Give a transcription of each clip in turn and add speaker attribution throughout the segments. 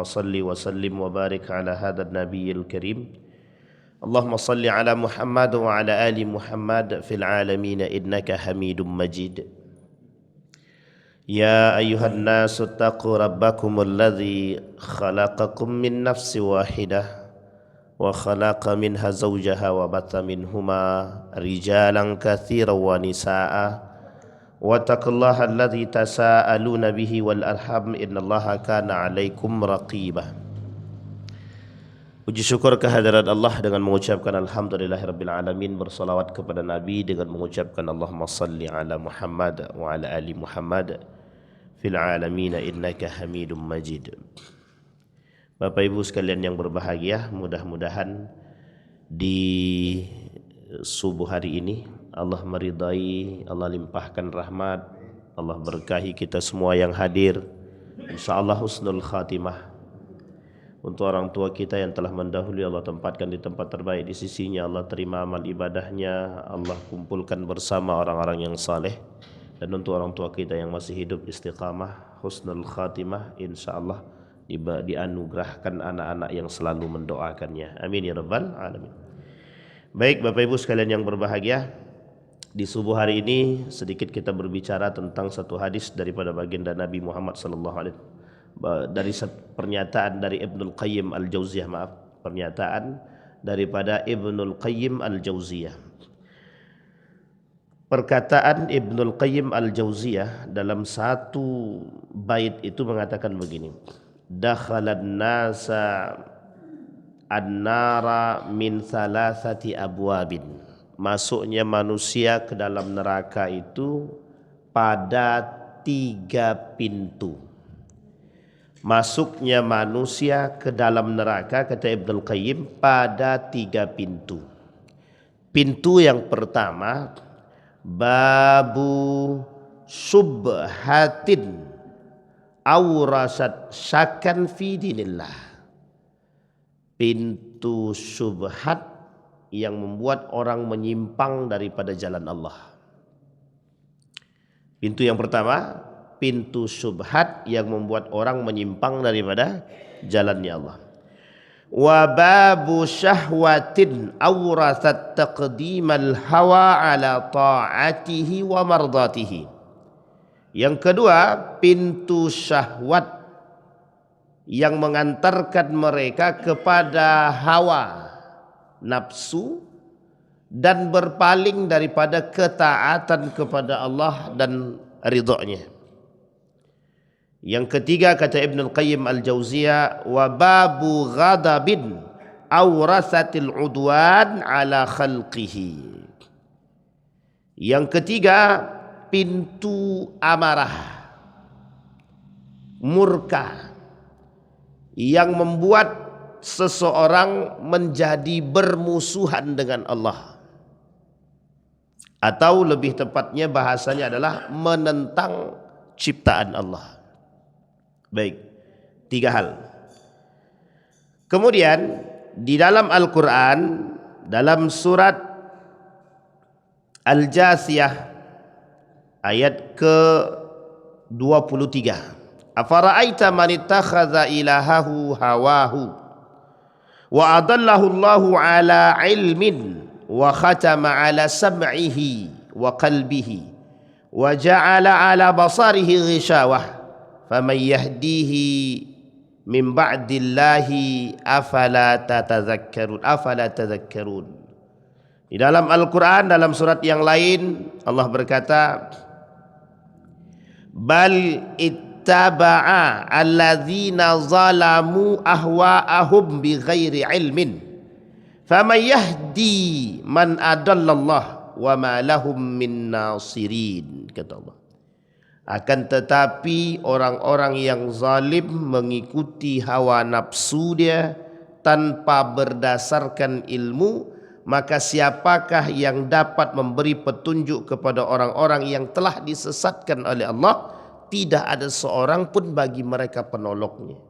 Speaker 1: salli wa sallim wa barik ala hadzal nabiyil karim. Allahumma salli ala Muhammad wa ala ali Muhammad fil alamin innaka Hamidum Majid. Ya ayyuhan nasu taqu rabbakumul ladzi khalaqakum min nafsin wahidah wa khalaqa minha zawjaha wa batha minhuma rijalan katsiran wa nisaa'a wattaqullaha alladzi tasaaluna bihi wal arham innallaha kana 'alaikum raqiba. Puji syukur kehadirat Allah dengan mengucapkan alhamdulillahirabbil alamin, bersalawat kepada Nabi dengan mengucapkan Allahumma salli ala Muhammad wa ala ali Muhammad fil alamin innaka Hamidum Majid. Bapak Ibu sekalian yang berbahagia, mudah-mudahan di subuh hari ini Allah meridai, Allah limpahkan rahmat, Allah berkahi kita semua yang hadir. InsyaAllah husnul khatimah. Untuk orang tua kita yang telah mendahului, Allah tempatkan di tempat terbaik di sisinya. Allah terima amal ibadahnya, Allah kumpulkan bersama orang-orang yang saleh. Dan untuk orang tua kita yang masih hidup istiqamah, husnul khatimah, InsyaAllah dianugerahkan anak-anak yang selalu mendoakannya. Amin ya rabbal alamin. Baik Bapak Ibu sekalian yang berbahagia, di subuh hari ini sedikit kita berbicara tentang satu hadis daripada baginda Nabi Muhammad sallallahu alaihi wasallam, dari pernyataan dari Ibnul Qayyim Al-Jauziyah, pernyataan daripada Ibnul Qayyim Al-Jauziyah. Perkataan Ibnul Qayyim Al-Jauziyah dalam satu bait itu mengatakan begini: dakhalan nasa an-nara min thalathati abwabin. Masuknya manusia ke dalam neraka itu pada 3 pintu. Masuknya manusia ke dalam neraka, kata Ibnul Qayyim, pada 3 pintu. Pintu yang pertama, babu subhatin aurasat syakan fi dinillah. Pintu subhat yang membuat orang menyimpang daripada jalan Allah. Pintu yang pertama, pintu syubhat yang membuat orang menyimpang daripada jalannya Allah. Wa babu syahwatin awrasat taqdimal hawa ala ta'atihi wa mardatihi. Yang kedua, pintu syahwat yang mengantarkan mereka kepada hawa nafsu dan berpaling daripada ketaatan kepada Allah dan ridhonya. Yang ketiga, kata Ibnul Qayyim Al-Jauziyah, wa babu ghadabin awrasatil udwan ala khalqihi. Yang ketiga, pintu amarah, murka, yang membuat seseorang menjadi bermusuhan dengan Allah, atau lebih tepatnya bahasanya adalah menentang ciptaan Allah. Baik, 3 hal. Kemudian di dalam Al-Quran, dalam surat Al-Jasiyah ayat ke-23, afara'aita man ittakhadha ilahahu hawahu wa adallahu Allahu ala ilmin wa khatama ala sam'ihi wa qalbihi wa ja'ala ala basarihi ghishawah faman yahdihi min ba'dillahi afala tadhakkarun. Di dalam Al-Quran, dalam surat yang lain, Allah berkata, bal ittaba'a alladzina zalamu ahwa'ahum bighairi ilmin faman yahdi man adallallah wa ma lahum min nasirin, kata Allah. Akan tetapi orang-orang yang zalim mengikuti hawa nafsu dia tanpa berdasarkan ilmu, maka siapakah yang dapat memberi petunjuk kepada orang-orang yang telah disesatkan oleh Allah? Tidak ada seorang pun bagi mereka penolongnya.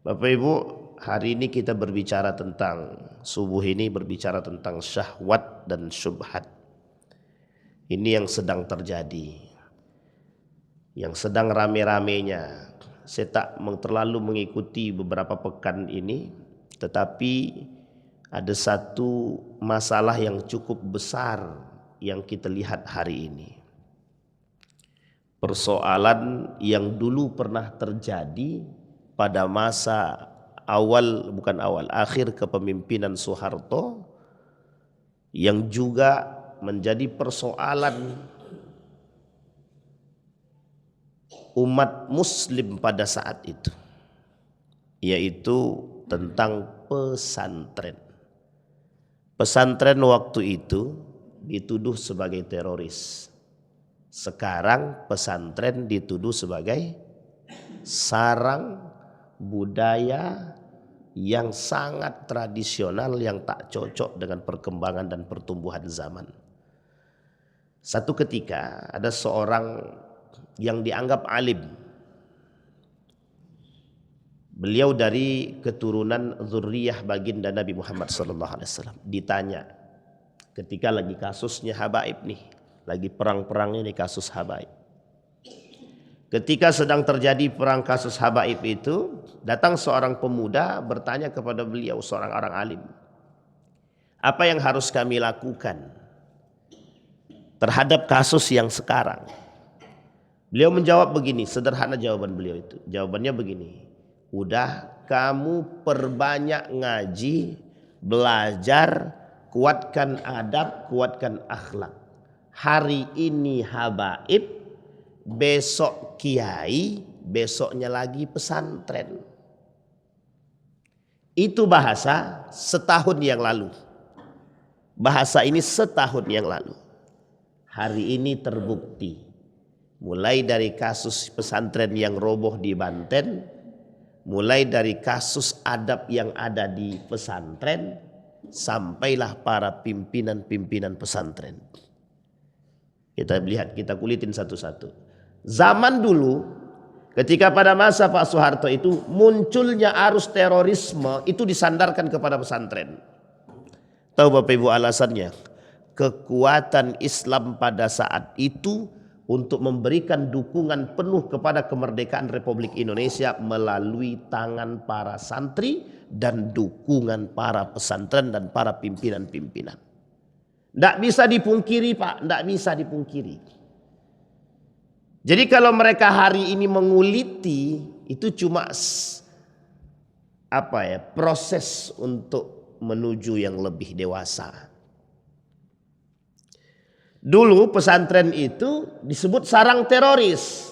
Speaker 1: Bapak Ibu, hari ini kita berbicara tentang, subuh ini berbicara tentang syahwat dan syubhat. Ini yang sedang terjadi, yang sedang rame-ramenya, saya tak terlalu mengikuti beberapa pekan ini, tetapi ada satu masalah yang cukup besar yang kita lihat hari ini. Persoalan yang dulu pernah terjadi pada masa akhir kepemimpinan Soeharto, yang juga menjadi persoalan umat muslim pada saat itu, yaitu tentang pesantren. Pesantren waktu itu dituduh sebagai teroris. Sekarang pesantren dituduh sebagai sarang budaya yang sangat tradisional, yang tak cocok dengan perkembangan dan pertumbuhan zaman. Satu ketika ada seorang yang dianggap alim. Beliau dari keturunan zuriyah baginda Nabi Muhammad SAW. Ditanya ketika lagi kasusnya Habaib nih, lagi perang-perangnya nih kasus Habaib. Ketika sedang terjadi perang kasus Habaib itu, datang seorang pemuda bertanya kepada beliau, seorang orang alim, apa yang harus kami lakukan terhadap kasus yang sekarang? Beliau menjawab begini, sederhana jawaban beliau itu. Jawabannya begini, udah kamu perbanyak ngaji, belajar, kuatkan adab, kuatkan akhlak. Hari ini Habaib, besok kiai, besoknya lagi pesantren. Itu bahasa setahun yang lalu. Bahasa ini setahun yang lalu. Hari ini terbukti. Mulai dari kasus pesantren yang roboh di Banten, mulai dari kasus adab yang ada di pesantren, sampailah para pimpinan-pimpinan pesantren. Kita lihat, kita kulitin satu-satu. Zaman dulu, ketika pada masa Pak Soeharto itu munculnya arus terorisme, itu disandarkan kepada pesantren. Tahu Bapak Ibu alasannya? Kekuatan Islam pada saat itu untuk memberikan dukungan penuh kepada kemerdekaan Republik Indonesia melalui tangan para santri dan dukungan para pesantren dan para pimpinan-pimpinan. Tidak bisa dipungkiri Pak, tidak bisa dipungkiri. Jadi kalau mereka hari ini menguliti, itu cuma proses untuk menuju yang lebih dewasa. Dulu pesantren itu disebut sarang teroris.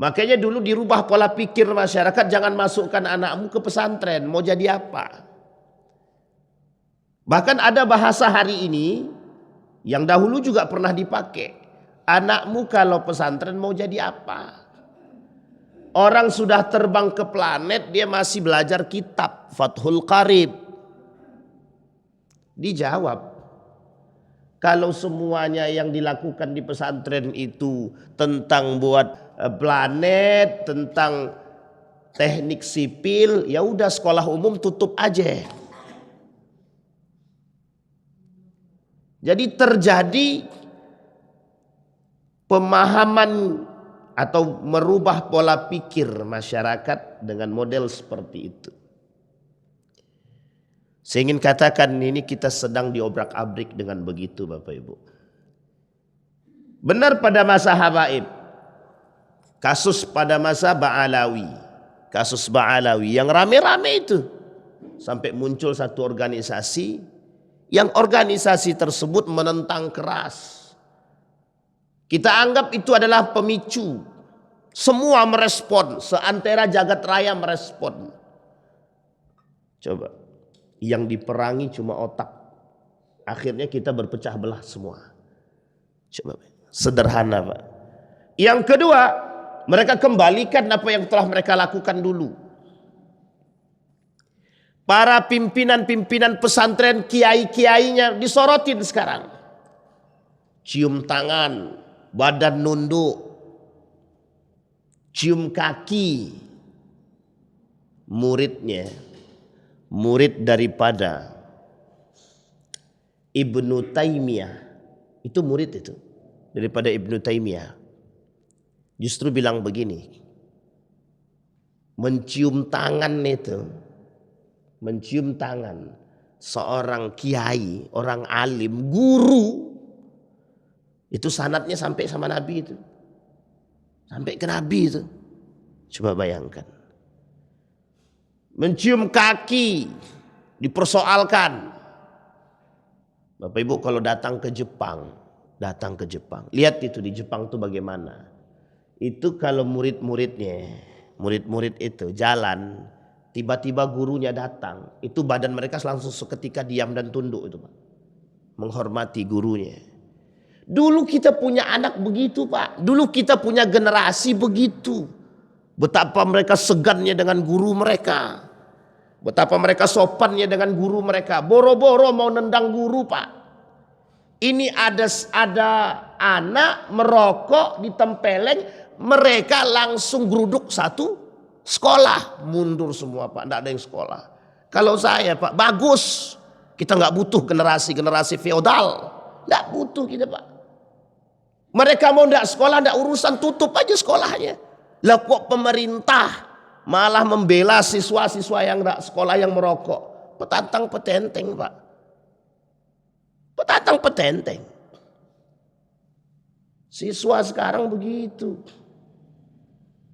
Speaker 1: Makanya dulu dirubah pola pikir masyarakat, jangan masukkan anakmu ke pesantren, mau jadi apa? Bahkan ada bahasa hari ini yang dahulu juga pernah dipakai. Anakmu kalau pesantren mau jadi apa? Orang sudah terbang ke planet, dia masih belajar kitab Fathul Qarib. Dijawab, kalau semuanya yang dilakukan di pesantren itu tentang buat planet, tentang teknik sipil, ya udah sekolah umum tutup aja. Jadi terjadi pemahaman atau merubah pola pikir masyarakat dengan model seperti itu. Saya ingin katakan ini kita sedang diobrak-abrik dengan begitu Bapak Ibu. Benar pada masa Habaib, kasus pada masa Ba'alawi, kasus Ba'alawi yang rame-rame itu. Sampai muncul satu organisasi, yang organisasi tersebut menentang keras. Kita anggap itu adalah pemicu. Semua merespon, seantero jagat raya merespon. Coba. Yang diperangi cuma otak. Akhirnya kita berpecah belah semua. Coba, sederhana Pak. Yang kedua, mereka kembalikan apa yang telah mereka lakukan dulu. Para pimpinan-pimpinan pesantren, kiai-kiainya disorotin sekarang. Cium tangan, badan nunduk, cium kaki. Murid daripada Ibnu Taimiyah, itu murid itu daripada Ibnu Taimiyah, justru bilang begini, mencium tangan itu, mencium tangan seorang kiai, orang alim, guru, itu sanadnya sampai sama Nabi itu, sampai ke Nabi itu. Coba bayangkan, mencium kaki dipersoalkan. Bapak Ibu kalau datang ke Jepang, lihat itu di Jepang tuh bagaimana. Itu kalau murid itu jalan, tiba-tiba gurunya datang, itu badan mereka langsung seketika diam dan tunduk itu Pak, menghormati gurunya. Dulu kita punya anak begitu Pak, dulu kita punya generasi begitu. Betapa mereka segannya dengan guru mereka, betapa mereka sopannya dengan guru mereka. Boro-boro mau nendang guru Pak. Ini ada anak merokok ditempeleng, mereka langsung geruduk satu sekolah, mundur semua Pak, tidak ada yang sekolah. Kalau saya Pak, bagus, kita nggak butuh generasi feodal, nggak butuh kita Pak. Mereka mau tidak sekolah, tidak urusan, tutup aja sekolahnya. Lah kok pemerintah malah membela siswa-siswa yang tidak sekolah yang merokok? Petantang petenteng Pak, petantang petenteng. Siswa sekarang begitu.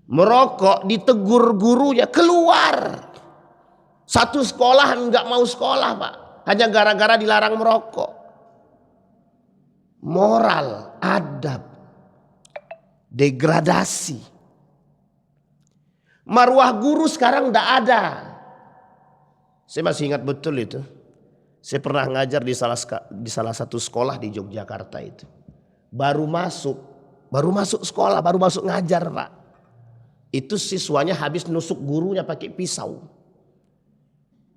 Speaker 1: Merokok ditegur gurunya, keluar. Satu sekolah nggak mau sekolah Pak, hanya gara-gara dilarang merokok. Moral, adab, degradasi. Marwah guru sekarang nggak ada. Saya masih ingat betul itu. Saya pernah ngajar di salah satu sekolah di Yogyakarta itu. Baru masuk sekolah, baru masuk ngajar Pak. Itu siswanya habis nusuk gurunya pakai pisau.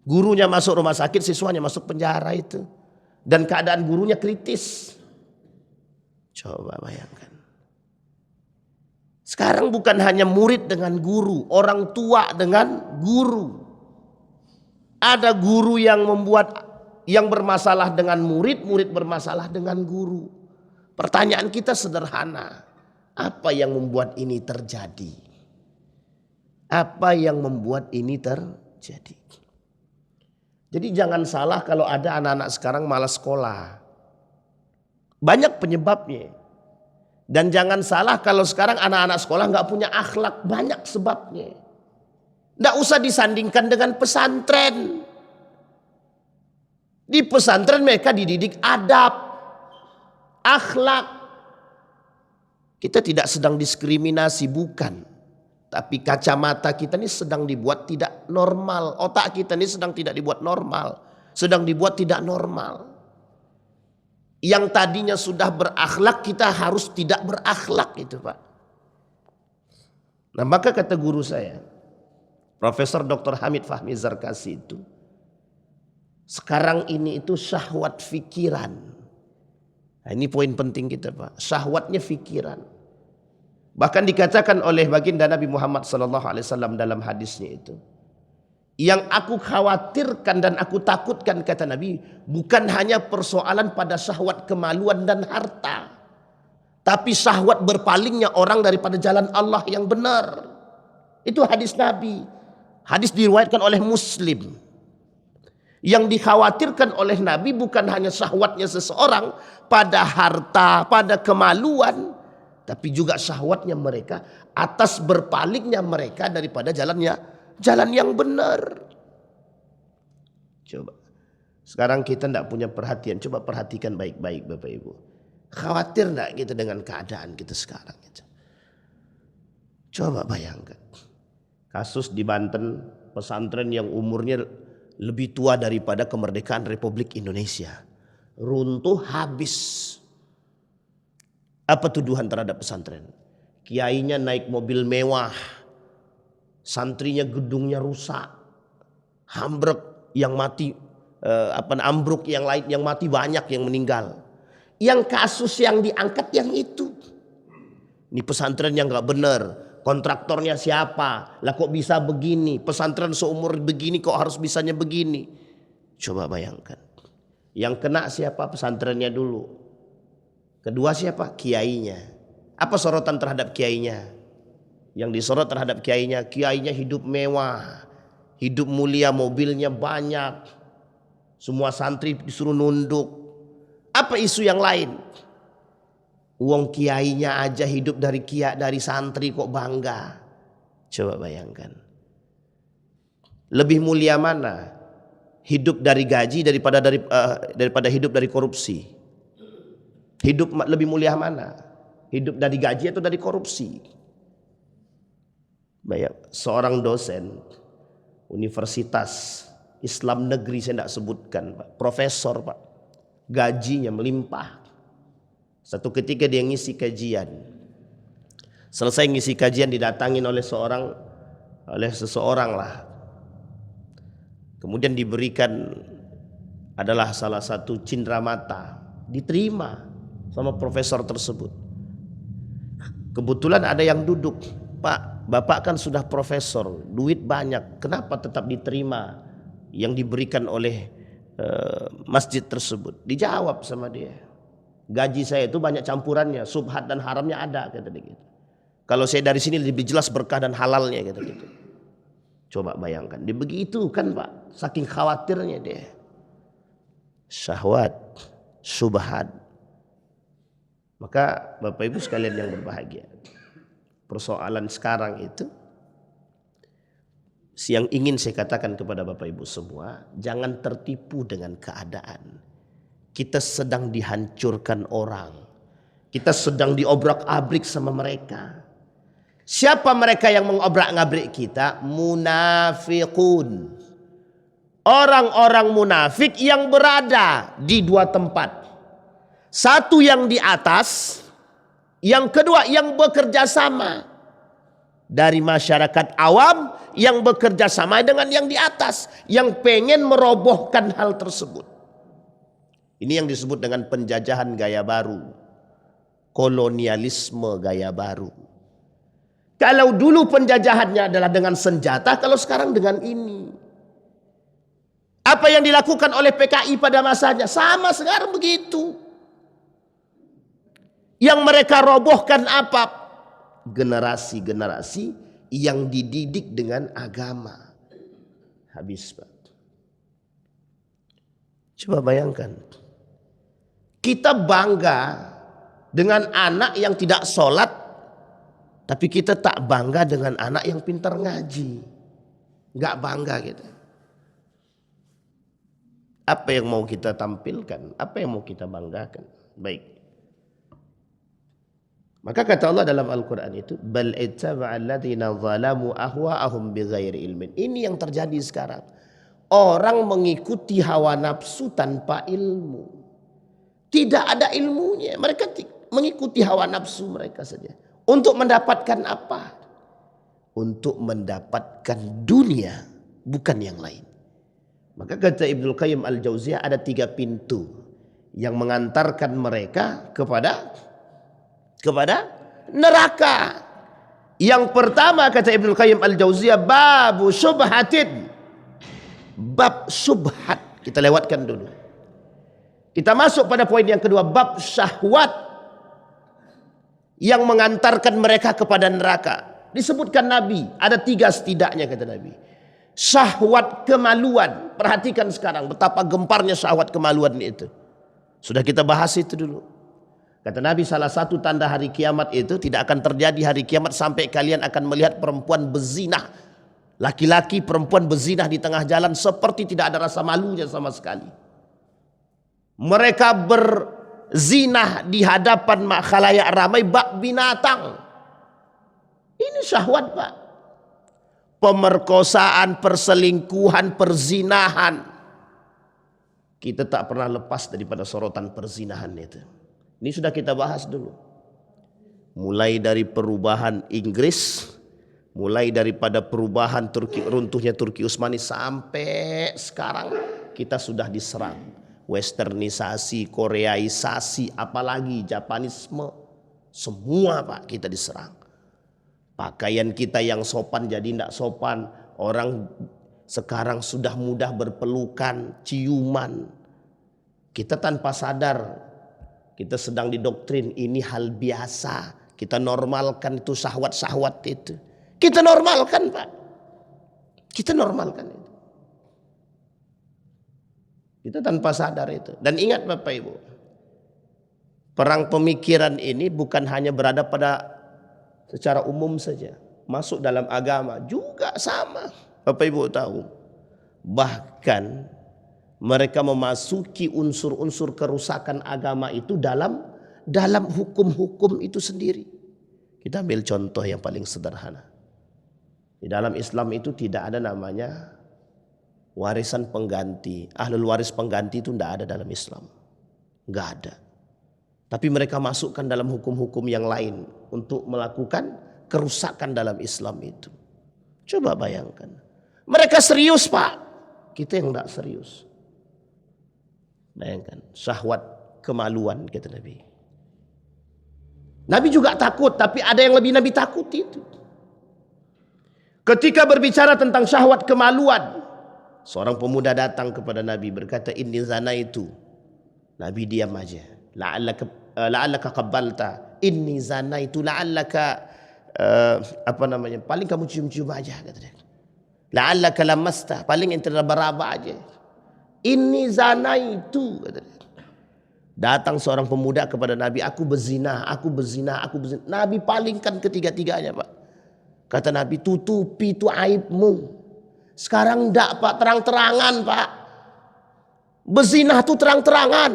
Speaker 1: Gurunya masuk rumah sakit, siswanya masuk penjara itu. Dan keadaan gurunya kritis. Coba bayangkan. Sekarang bukan hanya murid dengan guru, orang tua dengan guru. Ada guru yang bermasalah dengan murid, murid bermasalah dengan guru. Pertanyaan kita sederhana. Apa yang membuat ini terjadi? Apa yang membuat ini terjadi? Jadi jangan salah kalau ada anak-anak sekarang malas sekolah. Banyak penyebabnya. Dan jangan salah kalau sekarang anak-anak sekolah nggak punya akhlak, banyak sebabnya. Nggak usah disandingkan dengan pesantren. Di pesantren mereka dididik adab, akhlak. Kita tidak sedang diskriminasi, bukan. Tapi kacamata kita ini sedang dibuat tidak normal. Otak kita ini sedang tidak dibuat normal. Sedang dibuat tidak normal. Yang tadinya sudah berakhlak, kita harus tidak berakhlak itu Pak. Nah maka kata guru saya, Profesor Dr. Hamid Fahmi Zarkasi itu, sekarang ini itu syahwat fikiran. Nah, ini poin penting kita Pak, syahwatnya fikiran. Bahkan dikatakan oleh baginda Nabi Muhammad SAW dalam hadisnya itu, yang aku khawatirkan dan aku takutkan kata Nabi, bukan hanya persoalan pada syahwat kemaluan dan harta, tapi syahwat berpalingnya orang daripada jalan Allah yang benar. Itu hadis Nabi. Hadis diriwayatkan oleh Muslim. Yang dikhawatirkan oleh Nabi bukan hanya syahwatnya seseorang pada harta, pada kemaluan, tapi juga syahwatnya mereka atas berpalingnya mereka daripada jalan yang benar. Coba. Sekarang kita tidak punya perhatian. Coba perhatikan baik-baik Bapak Ibu. Khawatir tidak kita dengan keadaan kita sekarang? Coba bayangkan. Kasus di Banten, pesantren yang umurnya lebih tua daripada kemerdekaan Republik Indonesia. Runtuh habis. Apa tuduhan terhadap pesantren? Kiainya naik mobil mewah. Santrinya gedungnya rusak, ambruk yang mati, ambruk yang lain yang mati banyak, yang meninggal. Yang kasus yang diangkat yang itu, ini pesantren yang nggak benar, kontraktornya siapa? Lah kok bisa begini? Pesantren seumur begini kok harus bisanya begini? Coba bayangkan. Yang kena siapa? Pesantrennya dulu. Kedua siapa? Kiainya. Apa sorotan terhadap kiainya? Yang disorot terhadap kiainya, kiainya hidup mewah, hidup mulia, mobilnya banyak. Semua santri disuruh nunduk. Apa isu yang lain? Uang kiainya aja hidup dari santri kok bangga. Coba bayangkan. Lebih mulia mana? Hidup dari gaji daripada hidup dari korupsi. Hidup lebih mulia mana? Hidup dari gaji atau dari korupsi? Seorang dosen Universitas Islam Negeri, saya tidak sebutkan, Pak, profesor, Pak, gajinya melimpah. Satu ketika dia ngisi kajian, selesai ngisi kajian didatangin oleh seseorang lah, kemudian diberikan adalah salah satu cindramata, diterima sama profesor tersebut. Kebetulan ada yang duduk, Pak, Bapak kan sudah profesor, duit banyak, kenapa tetap diterima yang diberikan oleh masjid tersebut? Dijawab sama dia, gaji saya itu banyak campurannya, subhat dan haramnya ada, kata dia gitu. Kalau saya dari sini lebih jelas berkah dan halalnya, kata gitu. Coba bayangkan, dia begitu kan, Pak, saking khawatirnya dia. Syahwat, subhat. Maka Bapak Ibu sekalian yang berbahagia, persoalan sekarang itu, yang ingin saya katakan kepada Bapak Ibu semua, jangan tertipu dengan keadaan. Kita sedang dihancurkan orang, kita sedang diobrak-abrik sama mereka. Siapa mereka yang mengobrak-abrik kita? Munafiqun. Orang-orang munafik yang berada di dua tempat. Satu yang di atas, yang kedua yang bekerja sama. Dari masyarakat awam yang bekerja sama dengan yang di atas, yang pengen merobohkan hal tersebut. Ini yang disebut dengan penjajahan gaya baru, kolonialisme gaya baru. Kalau dulu penjajahannya adalah dengan senjata, kalau sekarang dengan ini. Apa yang dilakukan oleh PKI pada masanya sama sekarang begitu. Yang mereka robohkan apa? Generasi-generasi yang dididik dengan agama. Habis, Pak. Coba bayangkan, kita bangga dengan anak yang tidak sholat, tapi kita tak bangga dengan anak yang pintar ngaji. Gak bangga kita. Apa yang mau kita tampilkan? Apa yang mau kita banggakan? Baik. Maka kata Allah dalam Al-Quran itu, bal ittaba'al ladzina zalamu ahwa'ahum bighairi ilmin. Ini yang terjadi sekarang. Orang mengikuti hawa nafsu tanpa ilmu. Tidak ada ilmunya. Mereka mengikuti hawa nafsu mereka saja. Untuk mendapatkan apa? Untuk mendapatkan dunia, bukan yang lain. Maka kata Ibnu Qayyim Al-Jauziyah, ada 3 pintu yang mengantarkan mereka kepada neraka. Yang pertama kata Ibnu Qayyim Al-Jauziyah, babu subhatin. Bab subhat kita lewatkan dulu. Kita masuk pada poin yang kedua, bab syahwat yang mengantarkan mereka kepada neraka. Disebutkan Nabi, ada 3 setidaknya kata Nabi. Syahwat kemaluan. Perhatikan sekarang betapa gemparnya syahwat kemaluan itu. Sudah kita bahas itu dulu. Kata Nabi, salah satu tanda hari kiamat itu tidak akan terjadi hari kiamat sampai kalian akan melihat perempuan bezinah. Laki-laki perempuan bezinah di tengah jalan seperti tidak ada rasa malunya sama sekali. Mereka berzinah di hadapan khalayak ramai bak binatang. Ini syahwat, Pak. Pemerkosaan, perselingkuhan, perzinahan. Kita tak pernah lepas daripada sorotan perzinahan itu. Ini sudah kita bahas dulu. Mulai dari perubahan Inggris, mulai daripada perubahan runtuhnya Turki Utsmani sampai sekarang kita sudah diserang. Westernisasi, Koreaisasi, apalagi Japanisme. Semua, Pak, kita diserang. Pakaian kita yang sopan jadi tidak sopan. Orang sekarang sudah mudah berpelukan, ciuman. Kita tanpa sadar, kita sedang didoktrin ini hal biasa. Kita normalkan itu syahwat-syahwat itu. Kita normalkan, Pak. Kita normalkan itu. Kita tanpa sadar itu. Dan ingat Bapak Ibu, perang pemikiran ini bukan hanya berada pada secara umum saja. Masuk dalam agama juga sama. Bapak Ibu tahu. Bahkan mereka memasuki unsur-unsur kerusakan agama itu dalam hukum-hukum itu sendiri. Kita ambil contoh yang paling sederhana. Di dalam Islam itu tidak ada namanya warisan pengganti. Ahlul waris pengganti itu tidak ada dalam Islam. Enggak ada. Tapi mereka masukkan dalam hukum-hukum yang lain untuk melakukan kerusakan dalam Islam itu. Coba bayangkan. Mereka serius, Pak. Kita yang tidak serius. Bayangkan. Syahwat kemaluan, kata Nabi. Nabi juga takut, tapi ada yang lebih Nabi takut itu. Ketika berbicara tentang syahwat kemaluan, seorang pemuda datang kepada Nabi berkata, "Inni zana itu." Nabi diam aja. La'allaka qabbalta. Inni zana itu la'allaka paling kamu cium-cium aja, kata dia. La'allaka lamasta, paling ente raba-raba aja. Inni zana itu, kata dia. Datang seorang pemuda kepada Nabi, aku berzina. Nabi palingkan ketiga-tiganya, Pak. Kata Nabi, tutupi itu aibmu. Sekarang enggak, Pak, terang-terangan, Pak. Berzina itu terang-terangan.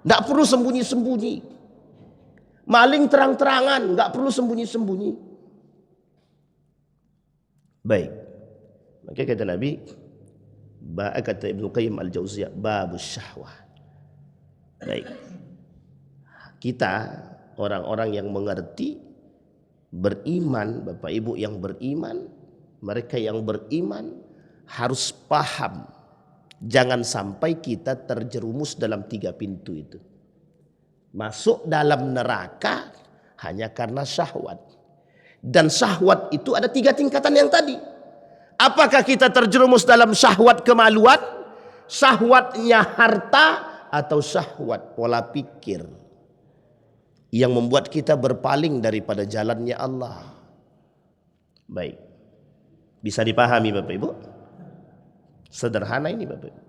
Speaker 1: Enggak perlu sembunyi-sembunyi. Maling terang-terangan, enggak perlu sembunyi-sembunyi. Baik. Maka kata Nabi, kata Ibnu Qayyim Al-Jauziyah, babus syahwah. Baik. Kita orang-orang yang mengerti, beriman, Bapak Ibu yang beriman, mereka yang beriman harus paham. Jangan sampai kita terjerumus dalam 3 pintu itu. Masuk dalam neraka hanya karena syahwat. Dan syahwat itu ada 3 tingkatan yang tadi. Apakah kita terjerumus dalam syahwat kemaluan, syahwatnya harta, atau syahwat pola pikir yang membuat kita berpaling daripada jalannya Allah. Baik. Bisa dipahami Bapak Ibu? Sederhana ini Bapak Ibu.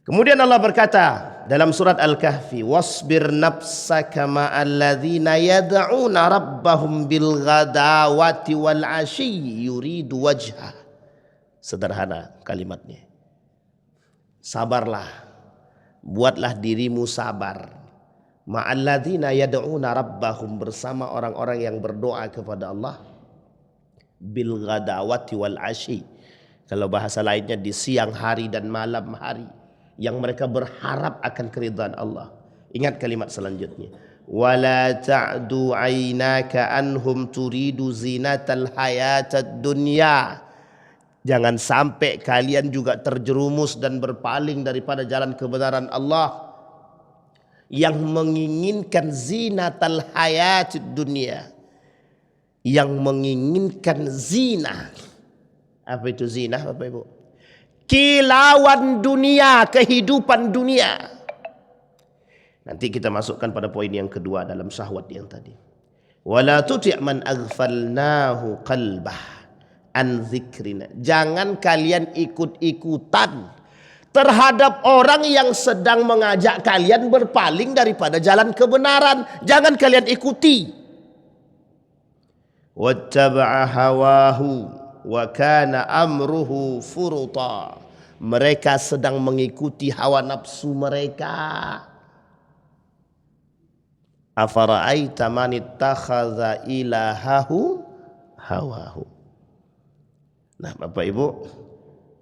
Speaker 1: Kemudian Allah berkata dalam surat Al-Kahfi, "Wasbir nafsaka ma'al ladzina yad'una rabbahum bil ghadawati wal 'ashyi yuridu wajha." Sederhana kalimatnya. Sabarlah, buatlah dirimu sabar. Ma'alladzina yad'una rabbahum, bersama orang-orang yang berdoa kepada Allah bil ghadawati wal 'ashyi. Kalau bahasa lainnya di siang hari dan malam hari, yang mereka berharap akan keridhaan Allah. Ingat kalimat selanjutnya. Wala ta'du 'ainaka anhum turidu zinatal hayatad dunya. Jangan sampai kalian juga terjerumus dan berpaling daripada jalan kebenaran Allah yang menginginkan zinatal hayatid dunia, yang menginginkan zina. Apa itu zina, Bapak Ibu? Kilauan dunia, kehidupan dunia. Nanti kita masukkan pada poin yang kedua dalam syahwat yang tadi. Wala tuti' man aghfalnahu qalbah an zikrina. Jangan kalian ikut-ikutan terhadap orang yang sedang mengajak kalian berpaling daripada jalan kebenaran. Jangan kalian ikuti. Wattaba'a hawahu wa kana amruhu furuta. Mereka sedang mengikuti hawa nafsu mereka. Afara'aita man ittakhadha ilahahu hawahu. Nah Bapak Ibu,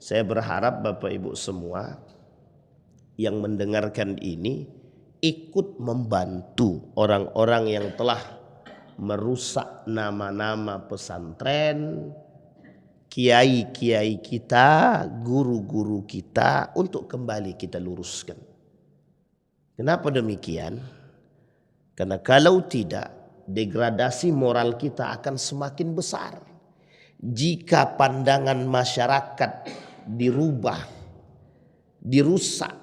Speaker 1: saya berharap Bapak Ibu semua yang mendengarkan ini ikut membantu orang-orang yang telah merusak nama-nama pesantren, kiai-kiai kita, guru-guru kita, untuk kembali kita luruskan. Kenapa demikian? Karena kalau tidak, degradasi moral kita akan semakin besar. Jika pandangan masyarakat dirubah, dirusak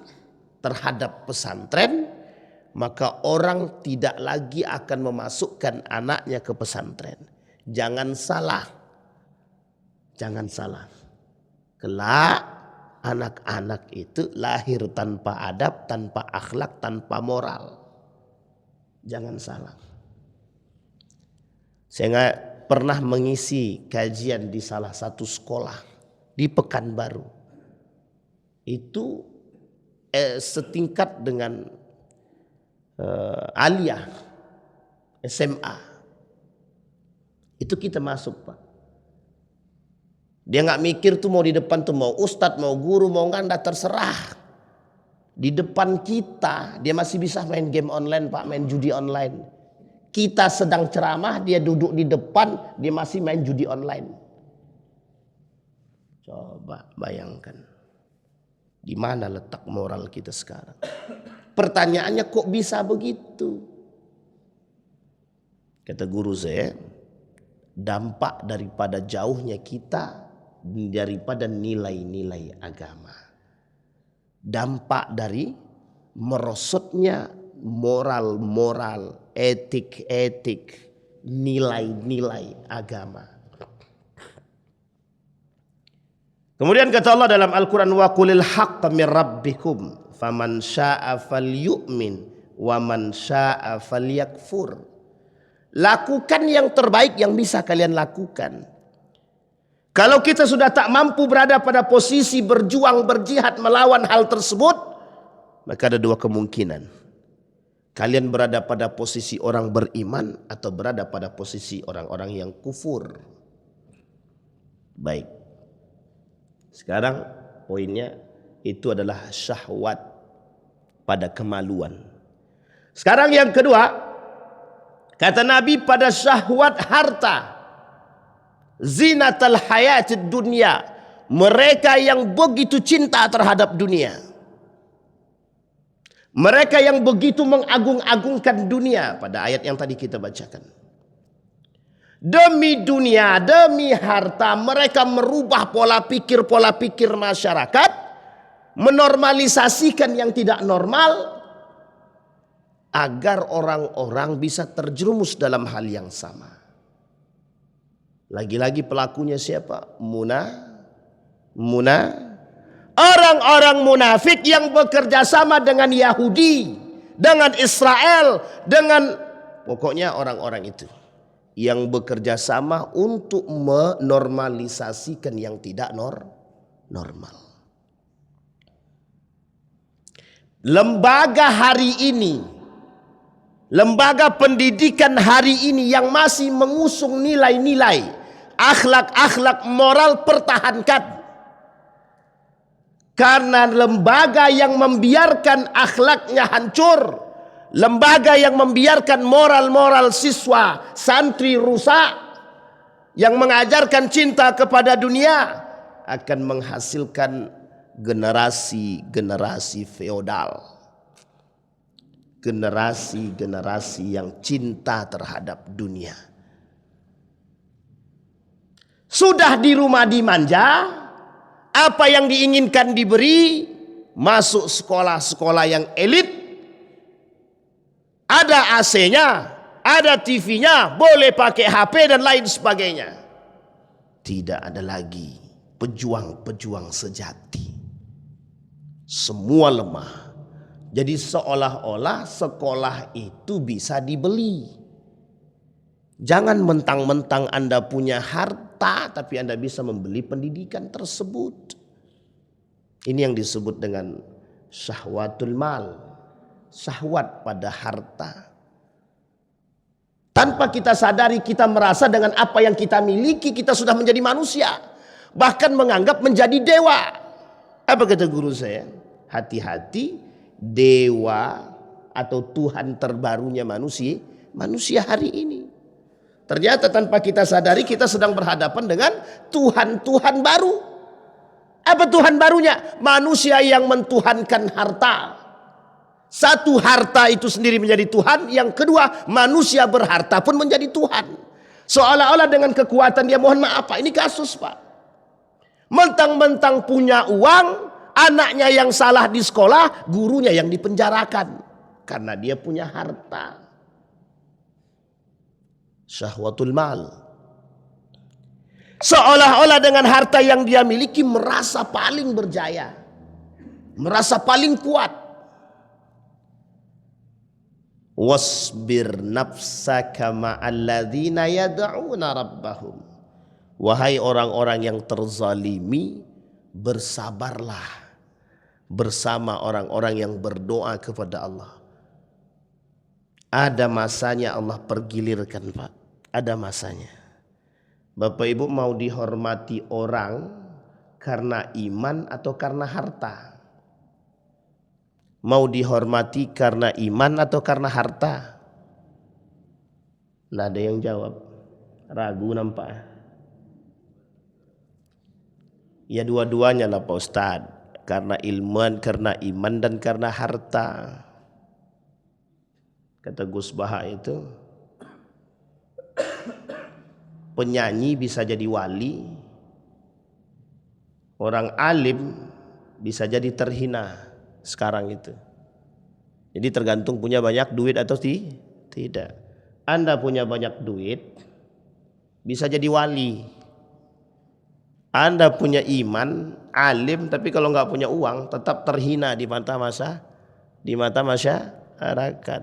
Speaker 1: terhadap pesantren, maka orang tidak lagi akan memasukkan anaknya ke pesantren. Jangan salah. Jangan salah. Kelak anak-anak itu lahir tanpa adab, tanpa akhlak, tanpa moral. Jangan salah. Saya pernah mengisi kajian di salah satu sekolah di Pekanbaru. Itu setingkat dengan Aliyah SMA. Itu kita masuk, Pak. Dia nggak mikir tuh mau di depan tuh mau ustadz, mau guru, mau nganda, terserah. Di depan kita dia masih bisa main game online, Pak, main judi online. Kita sedang ceramah, dia duduk di depan, dia masih main judi online. Coba bayangkan. Di mana letak moral kita sekarang? Pertanyaannya kok bisa begitu? Kata guru saya, dampak daripada jauhnya kita daripada nilai-nilai agama. Dampak dari merosotnya moral-moral, etik-etik, nilai-nilai agama. Kemudian kata Allah dalam Al-Quran, wa qulil haqqa min rabbikum faman syaa falyu'min wa man syaa falyakfur. Lakukan yang terbaik yang bisa kalian lakukan. Kalau kita sudah tak mampu berada pada posisi berjuang, berjihad melawan hal tersebut, maka ada dua kemungkinan. Kalian berada pada posisi orang beriman atau berada pada posisi orang-orang yang kufur. Baik. Sekarang poinnya itu adalah syahwat pada kemaluan. Sekarang yang kedua, kata Nabi pada syahwat harta. Zinatal hayatid dunya. Mereka yang begitu cinta terhadap dunia. Mereka yang begitu mengagung-agungkan dunia pada ayat yang tadi kita bacakan. Demi dunia, demi harta, mereka merubah pola pikir masyarakat, menormalisasikan yang tidak normal agar orang-orang bisa terjerumus dalam hal yang sama. Lagi-lagi pelakunya siapa? Orang-orang munafik yang bekerja sama dengan Yahudi, dengan Israel, dengan pokoknya orang-orang itu yang bekerja sama untuk menormalisasikan yang tidak normal. Lembaga hari ini, lembaga pendidikan hari ini yang masih mengusung nilai-nilai akhlak-akhlak moral, pertahankan. Karena lembaga yang membiarkan akhlaknya hancur, lembaga yang membiarkan moral-moral siswa, santri rusak, yang mengajarkan cinta kepada dunia, akan menghasilkan generasi-generasi feodal. Generasi-generasi yang cinta terhadap dunia. Sudah di rumah dimanja, apa yang diinginkan diberi, masuk sekolah-sekolah yang elit, ada AC-nya, ada TV-nya, boleh pakai HP dan lain sebagainya. Tidak ada lagi pejuang-pejuang sejati. Semua lemah. Jadi seolah-olah sekolah itu bisa dibeli. Jangan mentang-mentang Anda punya harta, tapi Anda bisa membeli pendidikan tersebut. Ini yang disebut dengan syahwatul mal. Syahwat pada harta. Tanpa kita sadari, kita merasa dengan apa yang kita miliki, kita sudah menjadi manusia. Bahkan menganggap menjadi dewa. Apa kata guru saya? Hati-hati, dewa atau Tuhan terbarunya manusia hari ini. Ternyata tanpa kita sadari kita sedang berhadapan dengan Tuhan-Tuhan baru. Apa Tuhan barunya? Manusia yang mentuhankan harta. Satu, harta itu sendiri menjadi Tuhan. Yang kedua, manusia berharta pun menjadi Tuhan. Seolah-olah dengan kekuatan dia, mohon maaf Pak, ini kasus Pak. Mentang-mentang punya uang, anaknya yang salah di sekolah, gurunya yang dipenjarakan. Karena dia punya harta. Syahwatul mal. Seolah-olah dengan harta yang dia miliki merasa paling berjaya, merasa paling kuat. Wasbir nafsaka ma'alladzina yad'una rabbahum. Wahai orang-orang yang terzalimi, bersabarlah bersama orang-orang yang berdoa kepada Allah. Ada masanya Allah pergilirkan, Pak. Ada masanya. Bapak Ibu mau dihormati orang karena iman atau karena harta? Mau dihormati karena iman atau karena harta? Nggak ada yang jawab. Ragu nampak. Ya dua-duanya lah Pak Ustadz. Karena ilmuwan, karena iman dan karena harta. Kata Gus Baha itu, penyanyi bisa jadi wali, orang alim bisa jadi terhina sekarang itu. Jadi tergantung punya banyak duit atau tidak. Anda punya banyak duit bisa jadi wali. Anda punya iman, alim, tapi kalau nggak punya uang tetap terhina di mata masyarakat.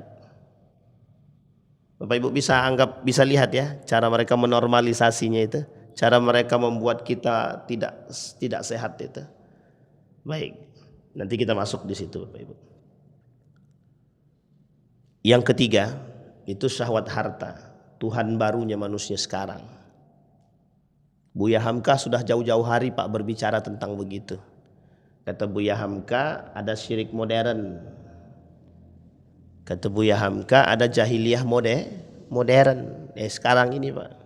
Speaker 1: Bapak Ibu bisa lihat ya cara mereka menormalisasinya itu, cara mereka membuat kita tidak sehat itu. Baik, nanti kita masuk di situ Bapak Ibu. Yang ketiga itu syahwat harta, Tuhan barunya manusia sekarang. Buya Hamka sudah jauh-jauh hari Pak berbicara tentang begitu. Kata Buya Hamka ada syirik modern. Kata Buya Hamka ada jahiliyah modern. Sekarang ini Pak.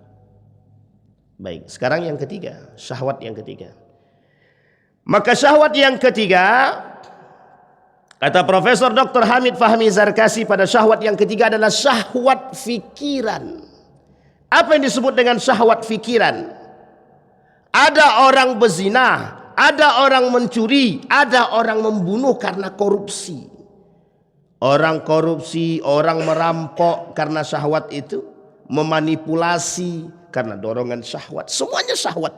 Speaker 1: Baik, sekarang yang ketiga, syahwat yang ketiga. Maka syahwat yang ketiga, kata Profesor Dr. Hamid Fahmi Zarkasi, pada syahwat yang ketiga adalah syahwat fikiran. Apa yang disebut dengan syahwat fikiran? Ada orang berzina, ada orang mencuri, ada orang membunuh karena korupsi. Orang korupsi, orang merampok karena syahwat itu, memanipulasi karena dorongan syahwat. Semuanya syahwat.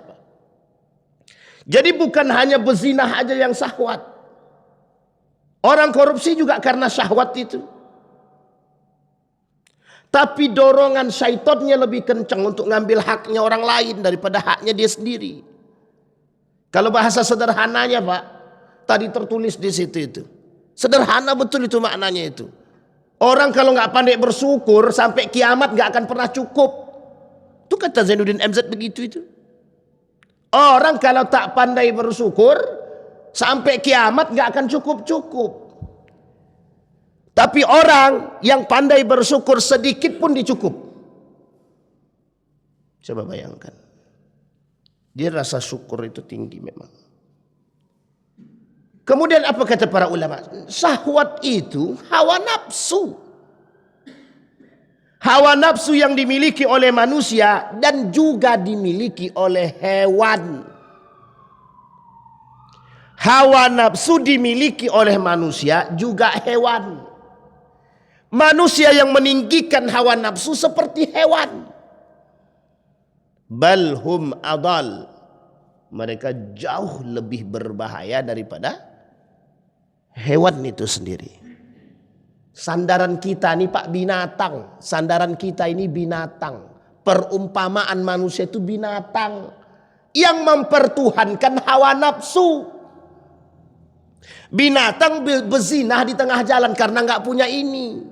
Speaker 1: Jadi bukan hanya berzina aja yang syahwat. Orang korupsi juga karena syahwat itu. Tapi dorongan syaitonnya lebih kencang untuk ngambil haknya orang lain daripada haknya dia sendiri. Kalau bahasa sederhananya Pak, tadi tertulis di situ itu. Sederhana betul itu maknanya itu. Orang kalau nggak pandai bersyukur sampai kiamat nggak akan pernah cukup. Itu kata Zainuddin MZ begitu itu. Orang kalau tak pandai bersyukur sampai kiamat nggak akan cukup. Tapi orang yang pandai bersyukur sedikit pun dicukup. Coba bayangkan. Dia rasa syukur itu tinggi memang. Kemudian apa kata para ulama? Syahwat itu hawa nafsu. Hawa nafsu yang dimiliki oleh manusia dan juga dimiliki oleh hewan. Hawa nafsu dimiliki oleh manusia juga hewan. Manusia yang meninggikan hawa nafsu seperti hewan. Balhum adal. Mereka jauh lebih berbahaya daripada hewan itu sendiri. Sandaran kita ini Pak binatang. Sandaran kita ini binatang. Perumpamaan manusia itu binatang yang mempertuhankan hawa nafsu. Binatang berzinah di tengah jalan karena nggak punya ini.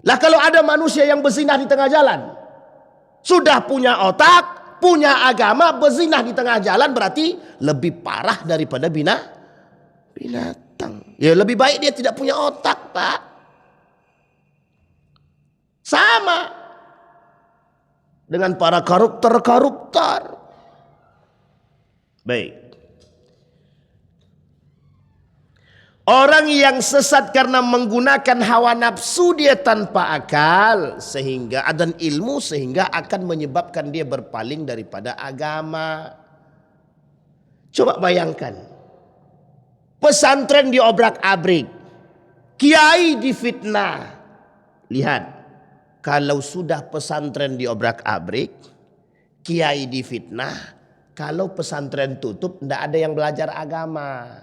Speaker 1: Lah kalau ada manusia yang berzinah di tengah jalan, sudah punya otak, punya agama, berzinah di tengah jalan berarti lebih parah daripada binatang. Ya lebih baik dia tidak punya otak Pak. Sama dengan para koruptor. Baik. Orang yang sesat karena menggunakan hawa nafsu dia tanpa akal dan ilmu sehingga akan menyebabkan dia berpaling daripada agama. Coba bayangkan. Pesantren diobrak-abrik. Kiai difitnah. Lihat. Kalau sudah pesantren diobrak-abrik, kiai difitnah, Kalau pesantren tutup, tidak ada yang belajar agama.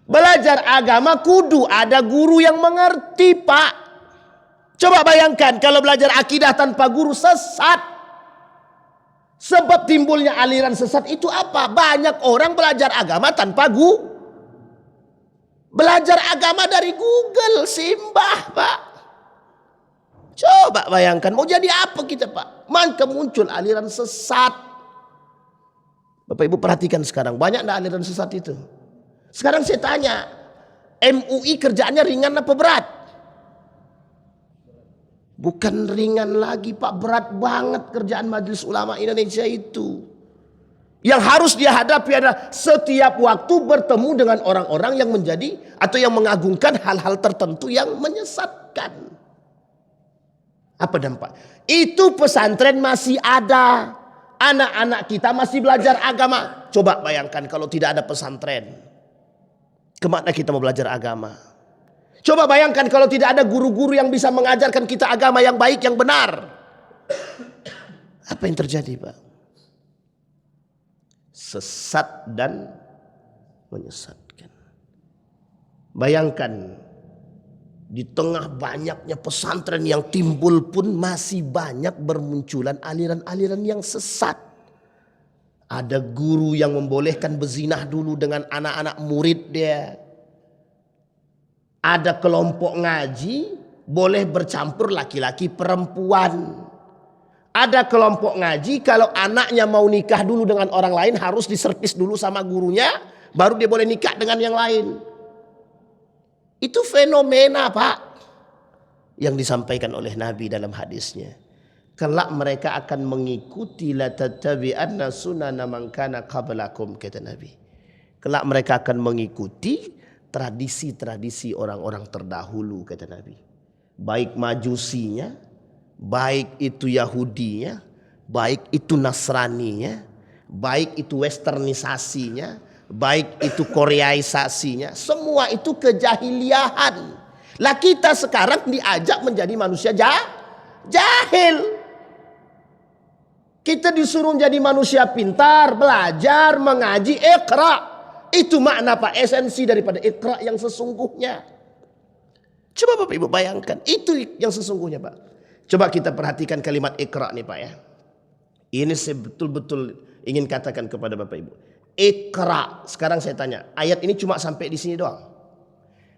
Speaker 1: Belajar agama kudu ada guru yang mengerti, Pak. Coba bayangkan kalau belajar akidah tanpa guru, sesat. Sebab timbulnya aliran sesat itu apa? Banyak orang belajar agama tanpa guru. Belajar agama dari Google, simbah, Pak. Coba bayangkan, mau jadi apa kita, Pak? Maka muncul aliran sesat. Bapak Ibu perhatikan sekarang, banyak enggak aliran sesat itu? Sekarang saya tanya, MUI kerjaannya ringan apa berat? Bukan ringan lagi, Pak, berat banget kerjaan Majelis Ulama Indonesia itu. Yang harus dia hadapi adalah setiap waktu bertemu dengan orang-orang yang menjadi atau yang mengagungkan hal-hal tertentu yang menyesatkan. Apa dampak? Itu pesantren masih ada. Anak-anak kita masih belajar agama. Coba bayangkan kalau tidak ada pesantren. Kemana kita mau belajar agama? Coba bayangkan kalau tidak ada guru-guru yang bisa mengajarkan kita agama yang baik, yang benar. Apa yang terjadi, Pak? Sesat dan menyesatkan. Bayangkan, di tengah banyaknya pesantren yang timbul pun masih banyak bermunculan aliran-aliran yang sesat. Ada guru yang membolehkan berzinah dulu dengan anak-anak murid dia. Ada kelompok ngaji boleh bercampur laki-laki perempuan. Ada kelompok ngaji kalau anaknya mau nikah dulu dengan orang lain harus diservis dulu sama gurunya, baru dia boleh nikah dengan yang lain. Itu fenomena, Pak, yang disampaikan oleh Nabi dalam hadisnya. Kelak mereka akan mengikuti la tattabi'anna sunana man kana qablakum, kata Nabi. Kelak mereka akan mengikuti tradisi-tradisi orang-orang terdahulu, kata Nabi. Baik majusinya, baik itu Yahudinya, baik itu Nasraninya, baik itu westernisasinya, baik itu Koreaisasinya, semua itu kejahiliahan. Lah kita sekarang diajak menjadi manusia jahil. Kita disuruh menjadi manusia pintar, belajar, mengaji, iqra. Itu makna, Pak, esensi daripada iqra yang sesungguhnya. Coba Bapak Ibu bayangkan, itu yang sesungguhnya, Pak. Coba kita perhatikan kalimat iqra nih, Pak, ya. Ini saya betul-betul ingin katakan kepada Bapak Ibu. Iqra, sekarang saya tanya, ayat ini cuma sampai di sini doang.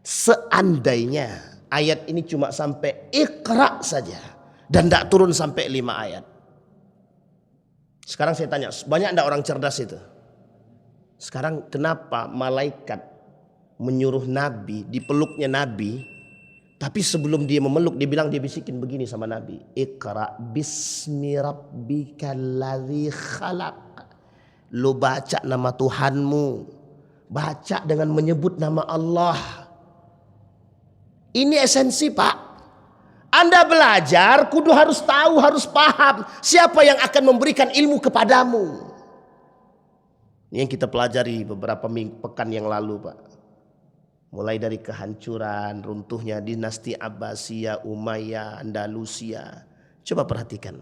Speaker 1: Seandainya ayat ini cuma sampai iqra saja dan tidak turun sampai 5 ayat. Sekarang saya tanya, banyak enggak orang cerdas itu? Sekarang kenapa malaikat menyuruh Nabi, dipeluknya Nabi, tapi sebelum dia memeluk dia bilang, dia bisikin begini sama Nabi, Iqra bismi rabbikal ladzi khalaq. Lu baca nama Tuhanmu, baca dengan menyebut nama Allah. Ini esensi, Pak. Anda belajar kudu harus tahu, harus paham siapa yang akan memberikan ilmu kepadamu. Ini yang kita pelajari beberapa pekan yang lalu, Pak. Mulai dari kehancuran, runtuhnya dinasti Abbasiyah, Umayyah, Andalusia. Coba perhatikan.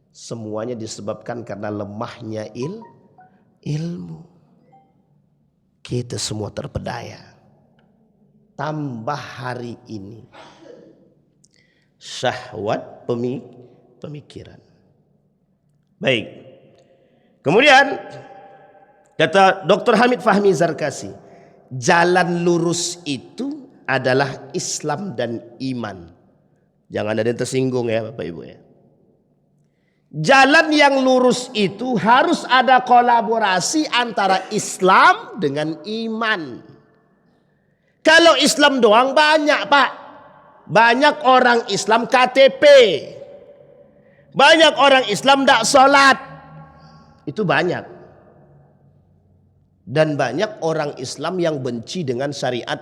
Speaker 1: Semuanya disebabkan karena lemahnya ilmu. Kita semua terpedaya. Tambah hari ini syahwat pemikiran. Baik. Kemudian kata Dr. Hamid Fahmi Zarkasi, jalan lurus itu adalah Islam dan iman. Jangan ada yang tersinggung ya Bapak Ibu ya. Jalan yang lurus itu harus ada kolaborasi antara Islam dengan iman. Kalau Islam doang banyak, Pak. Banyak orang Islam KTP. Banyak orang Islam tidak sholat. Itu banyak. Dan banyak orang Islam yang benci dengan syariat